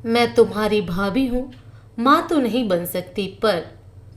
मैं तुम्हारी भाभी हूँ, माँ तो नहीं बन सकती, पर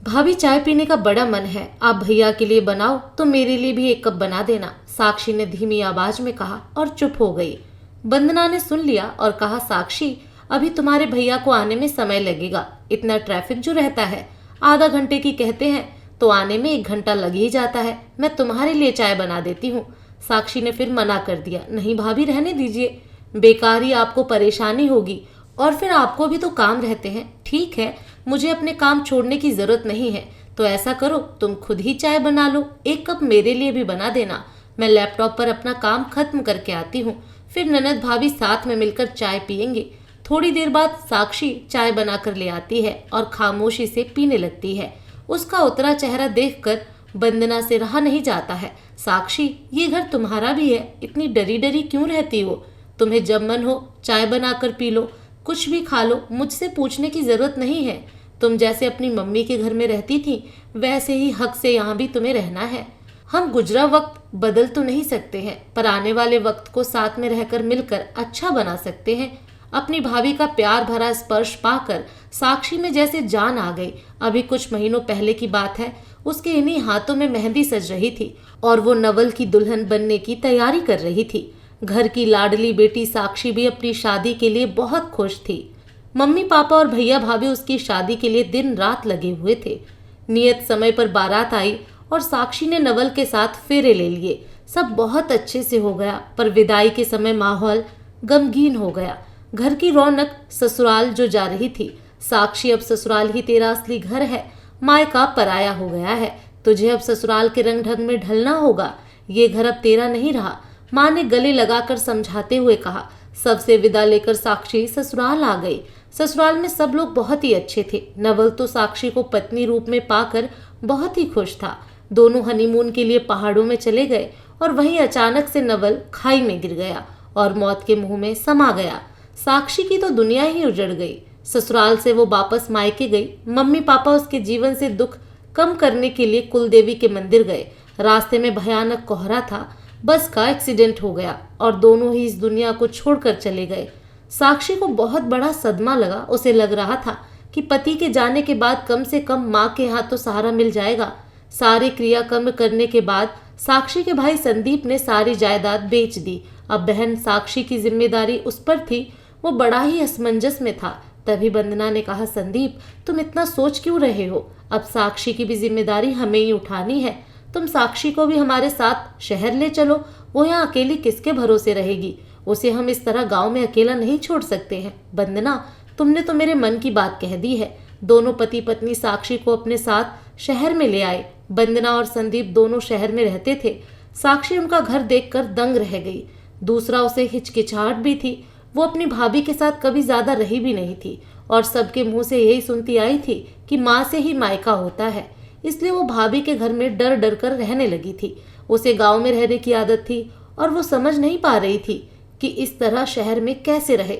भाभी चाय पीने का बड़ा मन है। आप भैया के लिए बनाओ तो मेरे लिए भी एक कप बना देना, साक्षी ने धीमी आवाज में कहा और चुप हो गई। वंदना ने सुन लिया और कहा, साक्षी अभी तुम्हारे भैया को आने में समय लगेगा। इतना ट्रैफिक जो रहता है, आधा घंटे की कहते हैं तो आने में 1 घंटा लग ही जाता है। मैं तुम्हारे लिए चाय बना देती हूँ। साक्षी ने फिर मना कर दिया, नहीं भाभी रहने दीजिए, बेकार ही आपको परेशानी होगी और फिर आपको भी तो काम रहते हैं। ठीक है, मुझे अपने काम छोड़ने की जरूरत नहीं है, तो ऐसा करो तुम खुद ही चाय बना लो, 1 कप मेरे लिए भी बना देना। मैं लैपटॉप पर अपना काम खत्म करके आती हूँ, फिर ननद भाभी साथ में मिलकर चाय पियेंगे। थोड़ी देर बाद साक्षी चाय बनाकर ले आती है और खामोशी से पीने लगती है। उसका उतरा चेहरा देखकर वंदना से रहा नहीं जाता है। साक्षी, ये घर तुम्हारा भी है, इतनी डरी डरी क्यों रहती हो? तुम्हें जब मन हो चाय बनाकर पी लो, कुछ भी खा लो, मुझसे पूछने की जरूरत नहीं है। तुम जैसे अपनी मम्मी के घर में रहती थी, वैसे ही हक से यहाँ भी तुम्हें रहना है। हम गुजरा वक्त बदल तो नहीं सकते हैं, पर आने वाले वक्त को साथ में रहकर मिलकर अच्छा बना सकते हैं। अपनी भाभी का प्यार भरा स्पर्श पाकर साक्षी में जैसे जान आ गई। अभी कुछ महीनों पहले की बात है, उसके इन्हीं हाथों में मेहंदी सज रही थी और वो नवल की दुल्हन बनने की तैयारी कर रही थी। घर की लाडली बेटी साक्षी भी अपनी शादी के लिए बहुत खुश थी। मम्मी पापा और भैया भाभी उसकी शादी के लिए दिन रात लगे हुए थे। नियत समय पर बारात आई और साक्षी ने नवल के साथ फेरे ले लिए। सब बहुत अच्छे से हो गया, पर विदाई के समय माहौल गमगीन हो गया। घर की रौनक ससुराल जो जा रही थी। साक्षी, अब ससुराल ही तेरा असली घर है, मायका पराया हो गया है। तुझे अब ससुराल के रंग ढंग में ढलना होगा, ये घर अब तेरा नहीं रहा, माँ ने गले लगाकर समझाते हुए कहा। सबसे विदा लेकर साक्षी ससुराल आ गई। ससुराल में सब लोग बहुत ही अच्छे थे। नवल तो साक्षी को पत्नी रूप में पाकर बहुत ही खुश था। दोनों हनीमून के लिए पहाड़ों में चले गए और वहीं अचानक से नवल खाई में गिर गया और मौत के मुंह में समा गया। साक्षी की तो दुनिया ही उजड़ गई। ससुराल से वो वापस मायके गई। मम्मी पापा उसके जीवन से दुख कम करने के लिए कुलदेवी के मंदिर गए। रास्ते में भयानक कोहरा था, बस का एक्सीडेंट हो गया और दोनों ही इस दुनिया को छोड़कर चले गए। साक्षी को बहुत बड़ा सदमा लगा। उसे लग रहा था कि पति के जाने के बाद कम से कम माँ के हाथ तो सहारा मिल जाएगा। सारे क्रियाकर्म करने के बाद साक्षी के भाई संदीप ने सारी जायदाद बेच दी। अब बहन साक्षी की जिम्मेदारी उस पर थी। वो बड़ा ही असमंजस में था। तभी वंदना ने कहा, संदीप तुम इतना सोच क्यों रहे हो? अब साक्षी की भी जिम्मेदारी हमें ही उठानी है। तुम साक्षी को भी हमारे साथ शहर ले चलो, वो यहाँ अकेली किसके भरोसे रहेगी? उसे हम इस तरह गांव में अकेला नहीं छोड़ सकते हैं। वंदना, तुमने तो मेरे मन की बात कह दी है। दोनों पति पत्नी साक्षी को अपने साथ शहर में ले आए। वंदना और संदीप दोनों शहर में रहते थे। साक्षी उनका घर देखकर दंग रह गई। दूसरा, उसे हिचकिचाहट भी थी। वो अपनी भाभी के साथ कभी ज्यादा रही भी नहीं थी और सबके मुंह से यही सुनती आई थी कि माँ से ही मायका होता है। इसलिए वो भाभी के घर में डर डर कर रहने लगी थी। उसे गांव में रहने की आदत थी और वो समझ नहीं पा रही थी कि इस तरह शहर में कैसे रहे।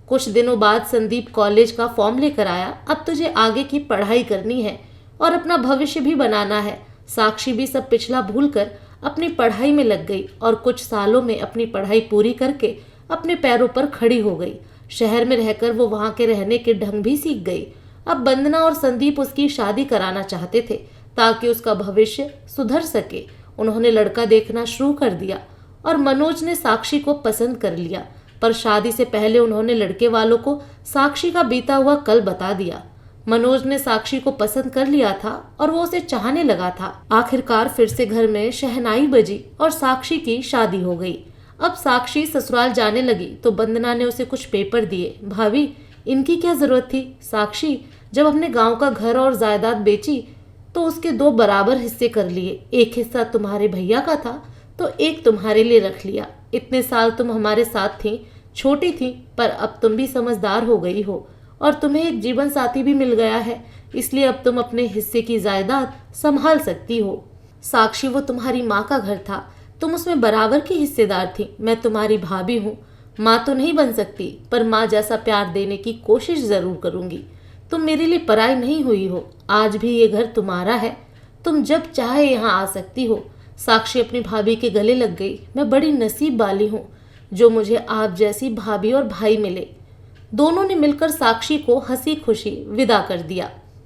कुछ दिनों बाद संदीप कॉलेज का फॉर्म लेकर आया। अब तुझे आगे की पढ़ाई करनी है और अपना भविष्य भी बनाना है। साक्षी भी सब पिछला भूलकर अपनी पढ़ाई में लग गई और कुछ सालों में अपनी पढ़ाई पूरी करके अपने पैरों पर खड़ी हो गई। शहर में रहकर वो वहां के रहने के ढंग भी सीख गई। अब वंदना और संदीप उसकी शादी कराना चाहते थे ताकि उसका भविष्य सुधर सके। उन्होंने लड़का देखना शुरू कर दिया और मनोज ने साक्षी को पसंद कर लिया, पर शादी से पहले उन्होंने लड़के वालों को साक्षी का बीता हुआ कल बता दिया। मनोज ने साक्षी को पसंद कर लिया था और वो उसे चाहने लगा था। आखिरकार फिर से घर में शहनाई बजी और साक्षी की शादी हो गई। अब साक्षी ससुराल जाने लगी तो वंदना ने उसे कुछ पेपर दिए। भाभी, इनकी क्या जरूरत थी? साक्षी जब अपने गांव का घर और जायदाद बेची तो उसके 2 बराबर हिस्से कर लिए। एक हिस्सा तुम्हारे भैया का था तो एक तुम्हारे लिए रख लिया। इतने साल तुम हमारे साथ थी, छोटी थी, पर अब तुम भी समझदार हो गई हो और तुम्हें एक जीवन साथी भी मिल गया है, इसलिए अब तुम अपने हिस्से की जायदाद संभाल सकती हो। साक्षी, वो तुम्हारी माँ का घर था, तुम उसमें बराबर की हिस्सेदार थी। मैं तुम्हारी भाभी हूँ, माँ तो नहीं बन सकती, पर माँ जैसा प्यार देने की कोशिश जरूर करूंगी। तुम मेरे लिए पराई नहीं हुई हो। आज भी ये घर तुम्हारा है, तुम जब चाहे यहाँ आ सकती हो। साक्षी अपनी भाभी के गले लग गई। मैं बड़ी नसीब वाली हूँ जो मुझे आप जैसी भाभी और भाई मिले। दोनों ने मिलकर साक्षी को हंसी खुशी विदा कर दिया।